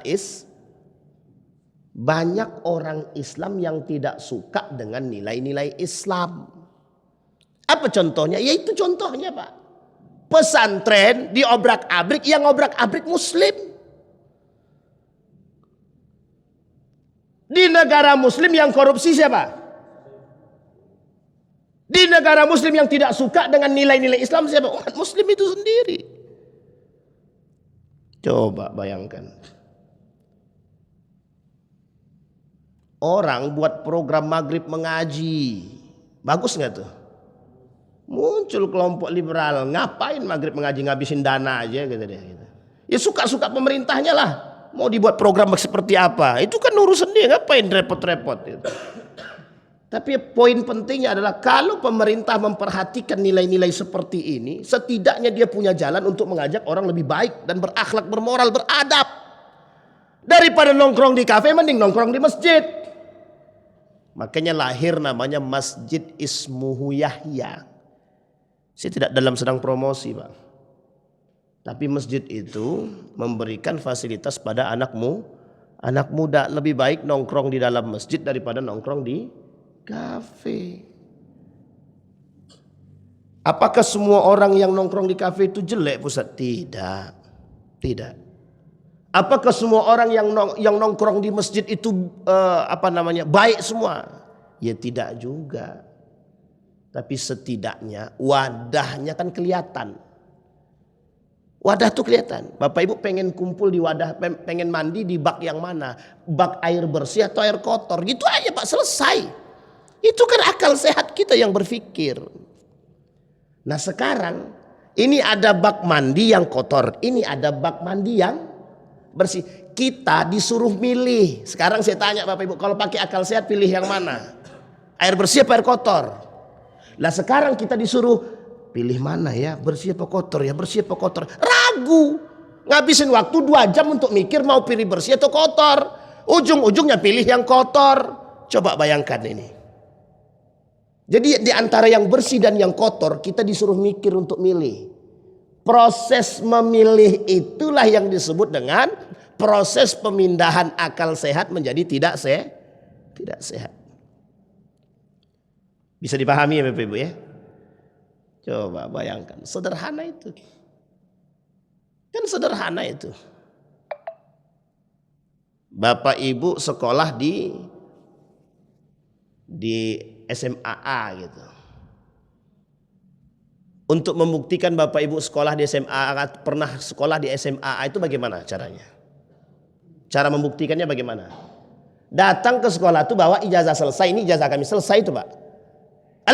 Speaker 1: banyak orang Islam yang tidak suka dengan nilai-nilai Islam. Apa contohnya? Yaitu contohnya, Pak, pesantren diobrak-abrik, yang obrak-abrik Muslim. Di negara Muslim yang korupsi siapa? Di negara muslim yang tidak suka dengan nilai-nilai Islam siapa? Umat muslim itu sendiri. Coba bayangkan. Orang buat program maghrib mengaji. Bagus nggak tuh? Muncul kelompok liberal, ngapain maghrib mengaji, ngabisin dana aja gitu deh. Gitu. Ya suka-suka pemerintahnya lah, mau dibuat program seperti apa, itu kan urusan dia, ngapain repot-repot gitu. Tapi poin pentingnya adalah kalau pemerintah memperhatikan nilai-nilai seperti ini, setidaknya dia punya jalan untuk mengajak orang lebih baik dan berakhlak, bermoral, beradab. Daripada nongkrong di kafe, mending nongkrong di masjid. Makanya lahir namanya Masjid Ismuhu Yahya. Saya tidak dalam sedang promosi, Pak. Tapi masjid itu memberikan fasilitas pada anak muda. Lebih baik nongkrong di dalam masjid daripada nongkrong di kafe. Apakah semua orang yang nongkrong di kafe itu jelek, Ustaz? Tidak. Apakah semua orang yang nongkrong di masjid itu baik semua? Ya tidak juga. Tapi setidaknya wadahnya kan kelihatan. Wadah tuh kelihatan. Bapak Ibu pengen kumpul di wadah, pengen mandi di bak yang mana? Bak air bersih atau air kotor? Gitu aja Pak, selesai. Itu kan akal sehat kita yang berpikir. Nah sekarang ini ada bak mandi yang kotor, ini ada bak mandi yang bersih. Kita disuruh milih. Sekarang saya tanya Bapak Ibu, kalau pakai akal sehat pilih yang mana? Air bersih apa air kotor? Lah sekarang kita disuruh pilih mana ya, bersih apa kotor ya, bersih apa kotor. Ragu, ngabisin waktu 2 jam untuk mikir mau pilih bersih atau kotor. Ujung-ujungnya pilih yang kotor. Coba bayangkan ini. Jadi di antara yang bersih dan yang kotor kita disuruh mikir untuk milih. Proses memilih itulah yang disebut dengan proses pemindahan akal sehat menjadi tidak sehat. Bisa dipahami ya Bapak Ibu ya? Coba bayangkan, sederhana itu. Kan sederhana itu. Bapak Ibu sekolah di SMAA gitu. Untuk membuktikan Bapak Ibu sekolah di SMAA, pernah sekolah di SMAA itu bagaimana caranya? Cara membuktikannya bagaimana? Datang ke sekolah itu bawa ijazah selesai, ini ijazah kami selesai itu Pak.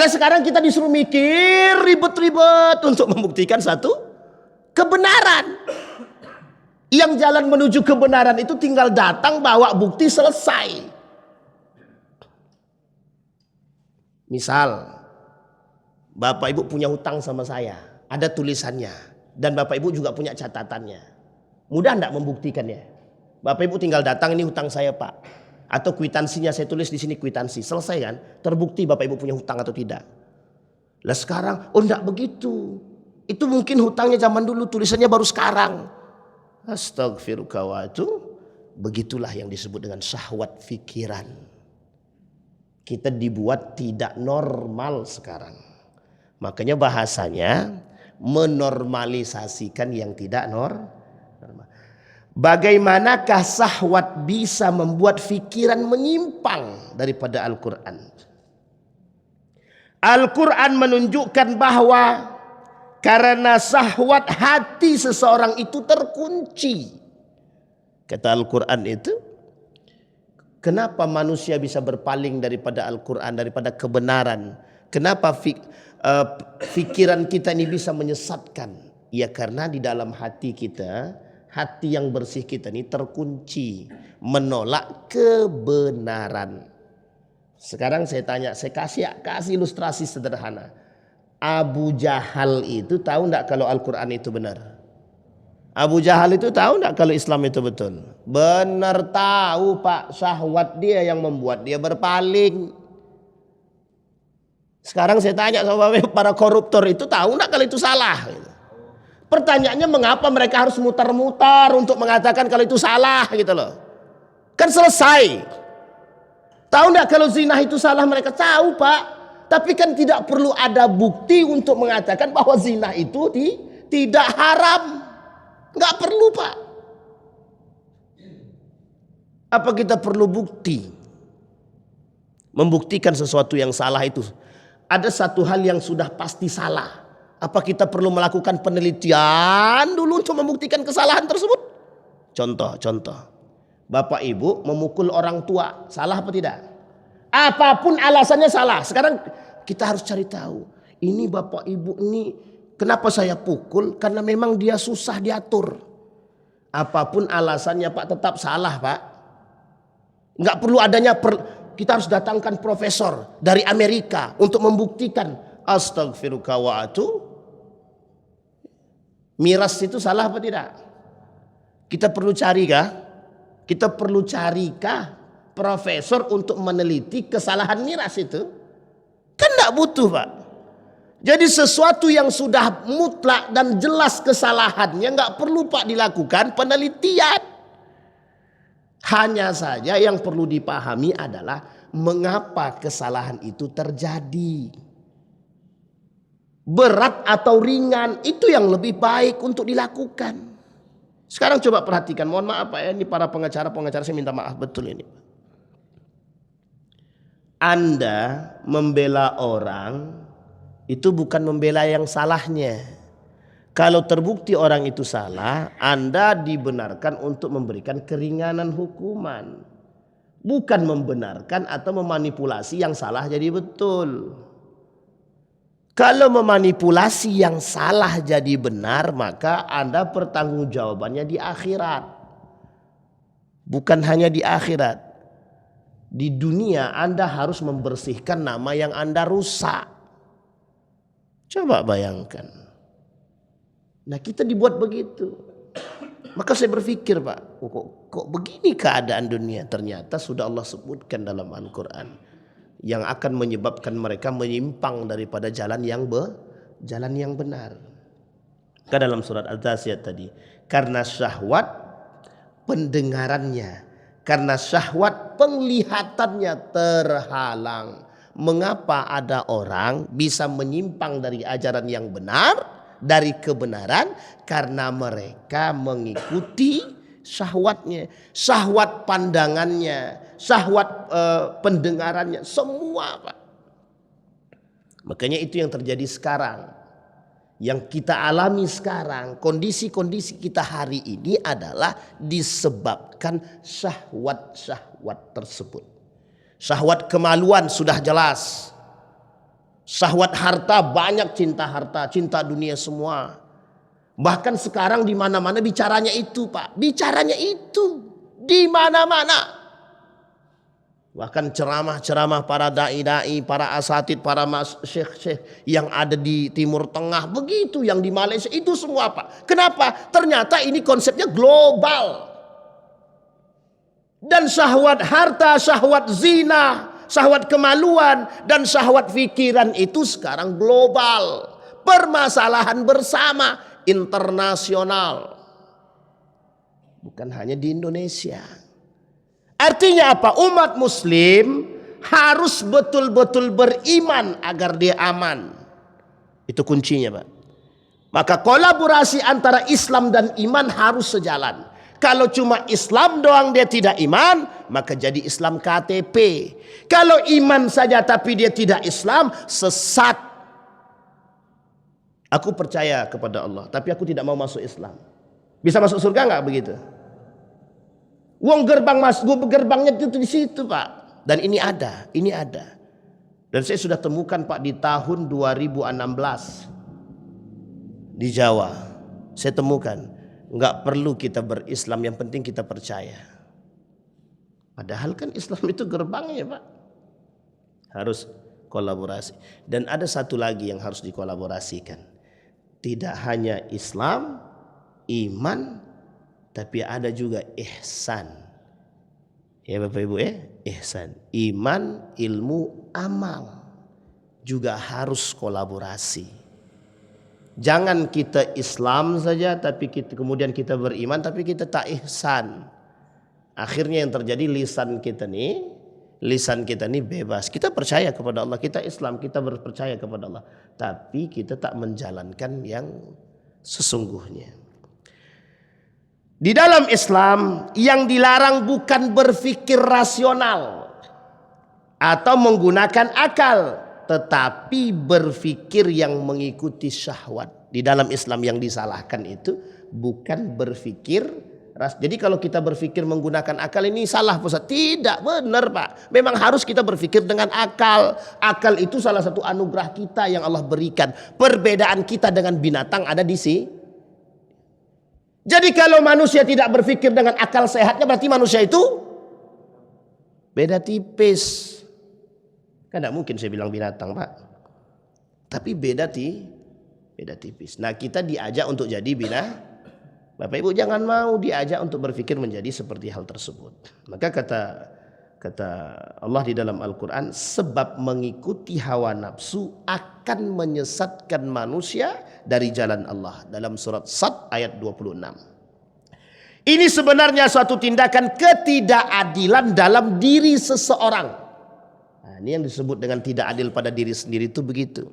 Speaker 1: Sekarang kita disuruh mikir ribet-ribet untuk membuktikan satu kebenaran. Yang jalan menuju kebenaran itu tinggal datang bawa bukti selesai. Misal Bapak Ibu punya hutang sama saya, ada tulisannya, dan Bapak Ibu juga punya catatannya. Mudah enggak membuktikannya? Bapak Ibu tinggal datang, ini hutang saya Pak. Atau kwitansinya saya tulis di sini kwitansi, selesai kan? Terbukti Bapak Ibu punya hutang atau tidak. Lah sekarang, enggak begitu. Itu mungkin hutangnya zaman dulu, tulisannya baru sekarang. Astagfirullah, itu begitulah yang disebut dengan syahwat fikiran. Kita dibuat tidak normal sekarang. Makanya bahasanya menormalisasikan yang tidak normal. Bagaimanakah syahwat bisa membuat fikiran menyimpang daripada Al-Quran? Al-Quran menunjukkan bahwa karena syahwat hati seseorang itu terkunci. Kata Al-Quran itu, kenapa manusia bisa berpaling daripada Al-Quran, daripada kebenaran? Kenapa pikiran kita ini bisa menyesatkan? Ya karena di dalam hati kita, hati yang bersih kita ini terkunci menolak kebenaran. Sekarang saya tanya, saya kasih ilustrasi sederhana. Abu Jahal itu tahu enggak kalau Al-Quran itu benar? Abu Jahal itu tahu enggak kalau Islam itu betul? Benar tahu Pak, syahwat dia yang membuat dia berpaling. Sekarang saya tanya sama para koruptor itu tahu enggak kalau itu salah? Pertanyaannya mengapa mereka harus mutar-mutar untuk mengatakan kalau itu salah gitu loh. Kan selesai. Tahu enggak kalau zina itu salah? Mereka tahu Pak. Tapi kan tidak perlu ada bukti untuk mengatakan bahwa zina itu tidak haram. Enggak perlu Pak. Apa kita perlu bukti? Membuktikan sesuatu yang salah itu.
Speaker 2: ada satu hal yang sudah pasti salah. Apa kita perlu melakukan penelitian dulu untuk membuktikan kesalahan tersebut? Contoh. Bapak ibu memukul orang tua, salah apa tidak? Apapun alasannya salah. Sekarang kita harus cari tahu. Ini bapak ibu ini kenapa saya pukul? Karena memang dia susah diatur. Apapun alasannya Pak tetap salah Pak. Nggak perlu adanya kita harus datangkan profesor dari Amerika untuk membuktikan. Astagfirullah wa atubu. Miras itu salah apa tidak? Kita perlu carikah? Kita perlu carikah profesor untuk meneliti kesalahan miras itu? Kan tidak butuh Pak. Jadi sesuatu yang sudah mutlak dan jelas kesalahannya nggak perlu Pak dilakukan penelitian. Hanya saja yang perlu dipahami adalah mengapa kesalahan itu terjadi. Berat atau ringan itu yang lebih baik untuk dilakukan. Sekarang coba perhatikan, mohon maaf Pak ya, ini para pengacara saya minta maaf betul ini. Anda membela orang itu bukan membela yang salahnya. Kalau terbukti orang itu salah, Anda dibenarkan untuk memberikan keringanan hukuman. Bukan membenarkan atau memanipulasi yang salah jadi betul. Kalau memanipulasi yang salah jadi benar, maka Anda pertanggungjawabannya di akhirat. Bukan hanya di akhirat. Di dunia Anda harus membersihkan nama yang Anda rusak. Coba bayangkan. Nah kita dibuat begitu. Maka saya berpikir Pak, kok begini keadaan dunia? Ternyata sudah Allah sebutkan dalam Al-Quran. Yang akan menyebabkan mereka menyimpang daripada jalan yang benar. Kan dalam surat Al-Tasiyat tadi, karena syahwat pendengarannya, karena syahwat penglihatannya terhalang. Mengapa ada orang bisa menyimpang dari ajaran yang benar, dari kebenaran? Karena mereka mengikuti syahwatnya, syahwat pandangannya, syahwat pendengarannya, semua Pak. Makanya itu yang terjadi sekarang. Yang kita alami sekarang, kondisi-kondisi kita hari ini adalah disebabkan syahwat-syahwat tersebut. Syahwat kemaluan sudah jelas. Syahwat harta, banyak cinta harta, cinta dunia semua. Bahkan sekarang di mana-mana bicaranya itu Pak, bicaranya itu di mana-mana. Bahkan ceramah-ceramah para dai-dai, para asatid, para syekh-syekh yang ada di Timur Tengah, begitu yang di Malaysia itu semua Pak. Kenapa? Ternyata ini konsepnya global. Dan syahwat harta, syahwat zina, syahwat kemaluan dan syahwat pikiran itu sekarang global. Permasalahan bersama, internasional. Bukan hanya di Indonesia. Artinya apa? Umat muslim harus betul-betul beriman agar dia aman. Itu kuncinya Pak. Maka kolaborasi antara Islam dan iman harus sejalan. Kalau cuma Islam doang dia tidak iman, maka jadi Islam KTP. Kalau iman saja tapi dia tidak Islam, sesat. Aku percaya kepada Allah, tapi aku tidak mau masuk Islam. Bisa masuk surga nggak begitu? Wong gerbangnya itu di situ Pak. Dan ini ada. Dan saya sudah temukan Pak di tahun 2016 di Jawa. Saya temukan. Nggak perlu kita berislam, yang penting kita percaya. Padahal kan Islam itu gerbangnya Pak. Harus kolaborasi. Dan ada satu lagi yang harus dikolaborasikan. Tidak hanya Islam, iman, tapi ada juga ihsan. Ya Bapak Ibu ihsan. Iman, ilmu, amal juga harus kolaborasi. Jangan kita Islam saja tapi kemudian kita beriman tapi kita tak ihsan. Akhirnya yang terjadi lisan kita nih bebas. Kita percaya kepada Allah, kita Islam, kita berpercaya kepada Allah, tapi kita tak menjalankan yang sesungguhnya. Di dalam Islam yang dilarang bukan berpikir rasional atau menggunakan akal, tetapi berfikir yang mengikuti syahwat. Di dalam Islam yang disalahkan itu bukan berfikir. Jadi kalau kita berfikir menggunakan akal ini salah Ustaz. Tidak benar Pak. Memang harus kita berfikir dengan akal. Akal itu salah satu anugerah kita yang Allah berikan. Perbedaan kita dengan binatang ada di sini. Jadi kalau manusia tidak berfikir dengan akal sehatnya berarti manusia itu beda tipis. Kan tidak mungkin saya bilang binatang Pak. Tapi beda tipis. Nah kita diajak untuk jadi binatang. Bapak Ibu jangan mau diajak untuk berfikir menjadi seperti hal tersebut. Maka kata Allah di dalam Al-Quran, sebab mengikuti hawa nafsu akan menyesatkan manusia dari jalan Allah. Dalam surat Sad ayat 26. Ini sebenarnya suatu tindakan ketidakadilan dalam diri seseorang. Nah, ini yang disebut dengan tidak adil pada diri sendiri itu begitu.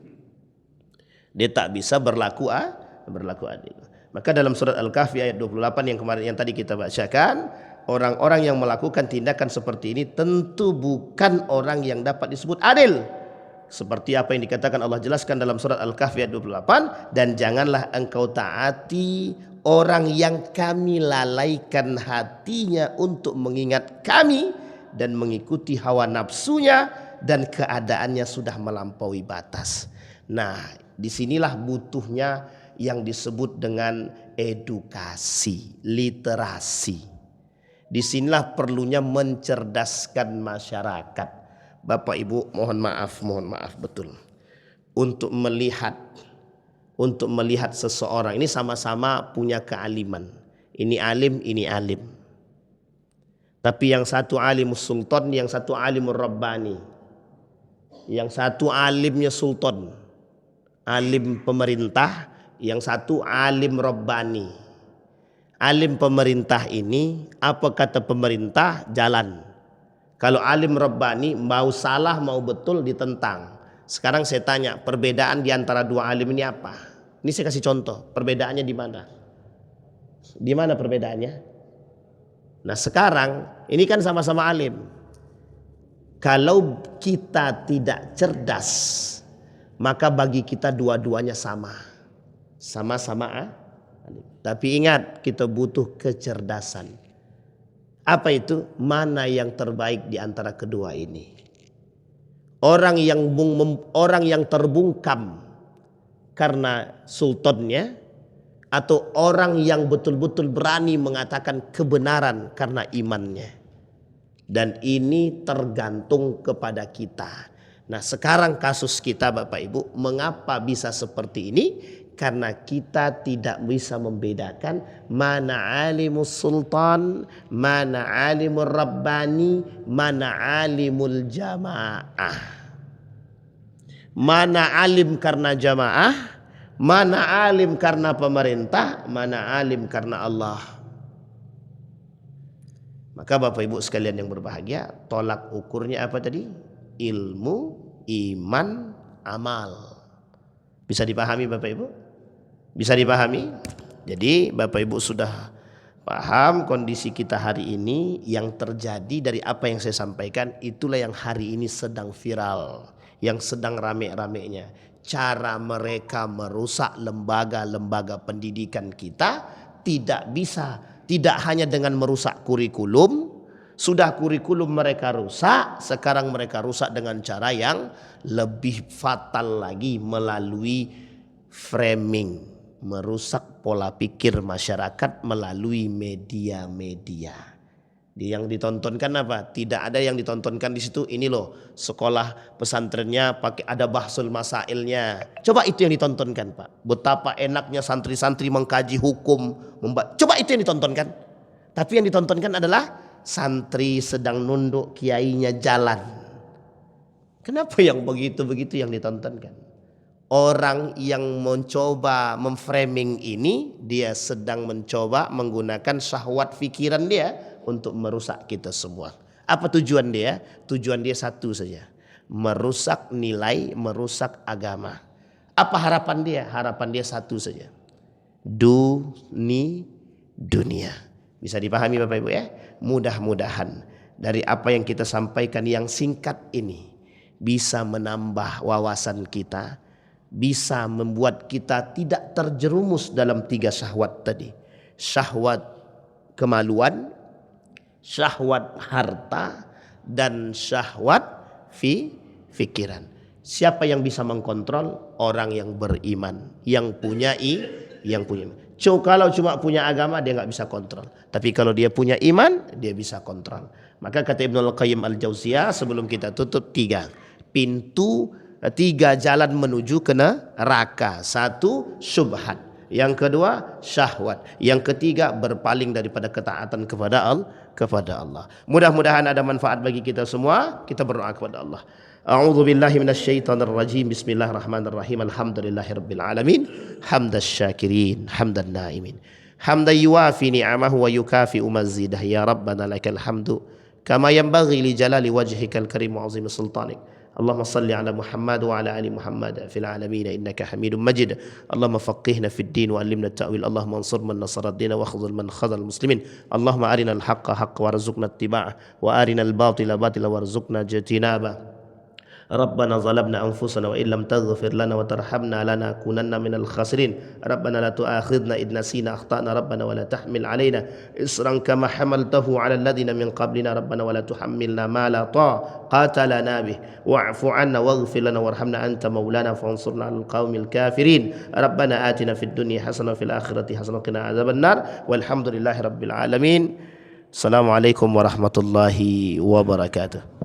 Speaker 2: Dia tak bisa berlaku adil. Maka dalam surat Al-Kahfi ayat 28 yang tadi kita bacakan, orang-orang yang melakukan tindakan seperti ini tentu bukan orang yang dapat disebut adil. Seperti apa yang dikatakan Allah jelaskan dalam surat Al-Kahfi ayat 28, dan janganlah engkau taati orang yang kami lalaikan hatinya untuk mengingat kami dan mengikuti hawa nafsunya dan keadaannya sudah melampaui batas. Nah, disinilah butuhnya yang disebut dengan edukasi, literasi. Disinilah perlunya mencerdaskan masyarakat. Bapak Ibu mohon maaf betul. Untuk melihat seseorang ini sama-sama punya kealiman. Ini alim, ini alim. Tapi yang satu alim sultan, yang satu alimur rabbani. Yang satu alimnya sultan, alim pemerintah, yang satu alim rabbani. Alim pemerintah ini apa kata pemerintah jalan. Kalau alim rabbani mau salah mau betul ditentang. Sekarang saya tanya, perbedaan di antara dua alim ini apa? Ini saya kasih contoh, perbedaannya di mana? Di mana perbedaannya? Nah sekarang ini kan sama-sama alim. Kalau kita tidak cerdas, maka bagi kita dua-duanya sama-sama alim. Tapi ingat, kita butuh kecerdasan. Apa itu? Mana yang terbaik di antara kedua ini? Orang yang terbungkam karena sultannya, atau orang yang betul-betul berani mengatakan kebenaran karena imannya. Dan ini tergantung kepada kita. Nah sekarang kasus kita Bapak Ibu, mengapa bisa seperti ini? Karena kita tidak bisa membedakan mana alimul sultan, mana alimul rabbani, mana alimul jamaah. Mana alim karena jamaah, mana alim karena pemerintah, mana alim karena Allah. Maka Bapak Ibu sekalian yang berbahagia, tolak ukurnya apa tadi? Ilmu, iman, amal. Bisa dipahami Bapak Ibu? Bisa dipahami? Jadi Bapak Ibu sudah paham kondisi kita hari ini, yang terjadi dari apa yang saya sampaikan, itulah yang hari ini sedang viral, yang sedang rame-ramenya. Cara mereka merusak lembaga-lembaga pendidikan kita tidak hanya dengan merusak kurikulum. Sudah kurikulum mereka rusak, sekarang mereka rusak dengan cara yang lebih fatal lagi, melalui framing, merusak pola pikir masyarakat melalui media-media. Yang ditontonkan apa? Tidak ada yang ditontonkan di situ. Ini loh sekolah pesantrennya pakai ada bahsul masailnya. Coba itu yang ditontonkan Pak. Betapa enaknya santri-santri mengkaji hukum. Coba itu yang ditontonkan. Tapi yang ditontonkan adalah santri sedang nunduk, kiainya jalan. Kenapa yang begitu-begitu yang ditontonkan? Orang yang mencoba memframing ini, dia sedang mencoba menggunakan syahwat pikiran dia untuk merusak kita semua. Apa tujuan dia? Tujuan dia satu saja, merusak nilai, merusak agama. Apa harapan dia? Harapan dia satu saja, dunia. Bisa dipahami Bapak Ibu ya? Mudah-mudahan dari apa yang kita sampaikan yang singkat ini bisa menambah wawasan kita, bisa membuat kita tidak terjerumus dalam 3 syahwat tadi. Syahwat kemaluan, syahwat harta, dan syahwat fikiran. Siapa yang bisa mengkontrol? Orang yang beriman, yang punya iman. Kalau cuma punya agama dia nggak bisa kontrol. Tapi kalau dia punya iman, dia bisa kontrol. Maka kata Ibnul Qayyim Al-Jauziyah, sebelum kita tutup, 3 pintu, 3 jalan menuju ke neraka. 1 syubhat, yang kedua syahwat, yang ketiga berpaling daripada ketaatan kepada Allah. Mudah-mudahan ada manfaat bagi kita semua. Kita berdoa kepada Allah. A'udzu billahi minasyaitonir rajim. Bismillahirrahmanirrahim. Alhamdulillahirabbil alamin. Hamdasy syakirin, hamdan naimin. Hamdan yuwafi ni'amahu wa yukafi'u mazidah. Ya Rabbana lakal hamdu kama yanbaghi li jalali wajhikal karim wa 'azimi sultanik. Allahumma salli ala Muhammad wa ala ali Muhammad fil alamin innaka Hamidum Majid. Allahumma faqihna fid din wa 'allimna at-ta'wil. Allahumma ansur man nasara ad-din wa khudhul man khadhal muslimin. Allahumma arina al-haqqa haqqan warzuqna ittiba'ah wa arina al-batila batila warzuqna ijtinabah. ربنا ظلمنا أنفسنا وإن لم تغفر لنا وترحمنا لنكونن من الخاسرين ربنا لا تؤاخذنا إذ نسينا أخطأنا ربنا ولا تحمل علينا إصرا كما حملته على الذين من قبلنا ربنا ولا تحملنا ما لا طاقة لنا به واعف عنا واغفر لنا وارحمنا أنت مولانا فانصرنا على القوم الكافرين ربنا آتنا في الدنيا حسنة وفي الآخرة حسنة وقنا عذاب النار والحمد لله رب العالمين. السلام عليكم ورحمة الله وبركاته.